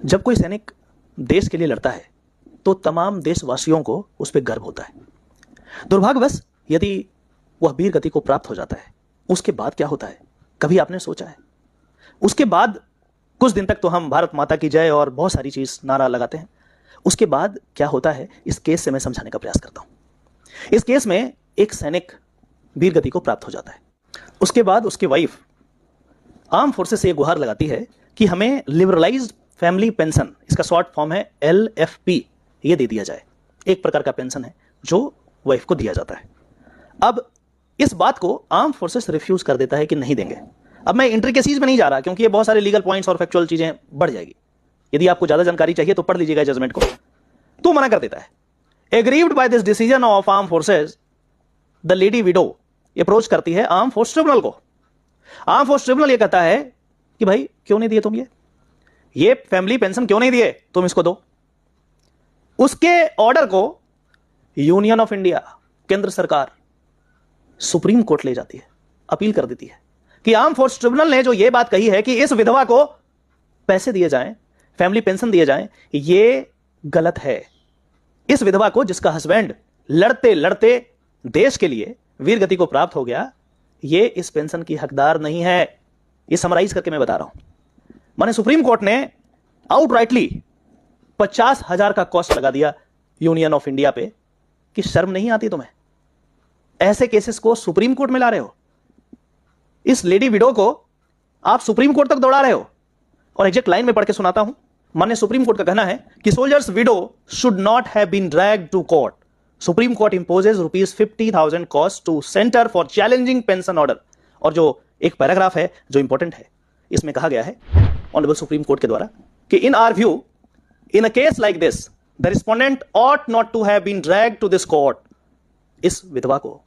जब कोई सैनिक देश के लिए लड़ता है तो तमाम देशवासियों को उस पर गर्व होता है। दुर्भाग्यवश यदि वह वीर गति को प्राप्त हो जाता है, उसके बाद क्या होता है, कभी आपने सोचा है? उसके बाद कुछ दिन तक तो हम भारत माता की जय और बहुत सारी चीज नारा लगाते हैं। उसके बाद क्या होता है, इस केस से मैं समझाने का प्रयास करता हूं। इस केस में एक सैनिक वीर गति को प्राप्त हो जाता है। उसके बाद उसकी वाइफ आर्म फोर्सेस से ये गुहार लगाती है कि हमें लिबरलाइज्ड फैमिली पेंशन, इसका शॉर्ट फॉर्म है LFP, ये दे दिया जाए। एक प्रकार का पेंशन है जो वाइफ को दिया जाता है। अब इस बात को आर्म फोर्सेस रिफ्यूज कर देता है कि नहीं देंगे। अब मैं इंट्रिकेसीज में नहीं जा रहा क्योंकि ये बहुत सारे लीगल पॉइंट्स और फैक्चुअल चीजें बढ़ जाएगी। यदि आपको ज्यादा जानकारी चाहिए तो पढ़ लीजिएगा जजमेंट को। तो मना कर देता है। Aggrieved by this decision of arm forces, the lady window approach करती है आर्म फोर्स ट्रिब्यूनल को। आर्म फोर्स ट्रिब्यूनल ये कहता है कि भाई क्यों नहीं दिए तुम, ये फैमिली पेंशन क्यों नहीं दिए, तुम इसको दो। उसके ऑर्डर को यूनियन ऑफ इंडिया, केंद्र सरकार, सुप्रीम कोर्ट ले जाती है, अपील कर देती है कि आर्म फोर्स ट्रिब्यूनल ने जो ये बात कही है कि इस विधवा को पैसे दिए जाएं, फैमिली पेंशन दिए जाएं, ये गलत है। इस विधवा को, जिसका हस्बैंड लड़ते लड़ते देश के लिए वीर गति को प्राप्त हो गया, ये इस पेंशन की हकदार नहीं है। ये समराइज करके मैं बता रहा हूं। माने सुप्रीम कोर्ट ने आउटराइटली 50,000 का कॉस्ट लगा दिया यूनियन ऑफ इंडिया पे कि शर्म नहीं आती तुम्हें, ऐसे केसेस को सुप्रीम कोर्ट में ला रहे हो, इस लेडी विडो को आप सुप्रीम कोर्ट तक दौड़ा रहे हो। और एग्जैक्ट लाइन में पढ़ के सुनाता हूं। माननीय सुप्रीम कोर्ट का कहना है कि soldiers widow should not have been dragged to court. Supreme court imposes ₹50,000 cost to centre for challenging pension order. और जो एक पैराग्राफ है जो इंपॉर्टेंट है, इसमें कहा गया है ऑनरेबल सुप्रीम कोर्ट के द्वारा कि in our view, in a case like this, the respondent ought not to have been dragged to this court. इस विधवा को,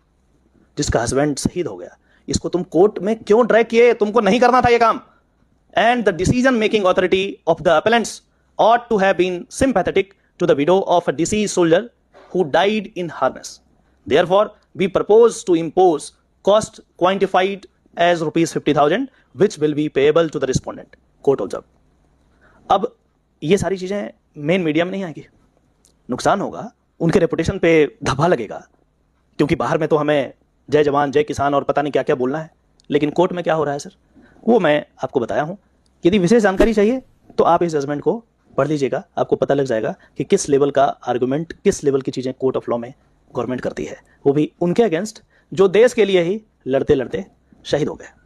जिसका हस्बैंड शहीद हो गया, इसको तुम कोर्ट में क्यों ड्रैग किए? तुमको नहीं करना था यह काम। And the decision making authority of the appellants ought to have been sympathetic to the widow of a deceased soldier who died in harness. Therefore, we propose to impose cost quantified as ₹50,000, which will be payable to the respondent. Court observed. अब ये सारी चीजें main media में नहीं आएगी, नुकसान होगा, उनके रेपुटेशन पे धब्बा लगेगा, क्योंकि बाहर में तो हमें जय जवान जय किसान और पता नहीं क्या क्या बोलना है, लेकिन कोर्ट में क्या हो रहा है सर, वो मैं आपको बताया हूं। यदि विशेष जानकारी चाहिए तो आप इस जजमेंट को पढ़ लीजिएगा, आपको पता लग जाएगा कि किस लेवल का आर्गुमेंट, किस लेवल की चीजें कोर्ट ऑफ लॉ में गवर्नमेंट करती है, वो भी उनके अगेंस्ट जो देश के लिए ही लड़ते लड़ते शहीद हो गए।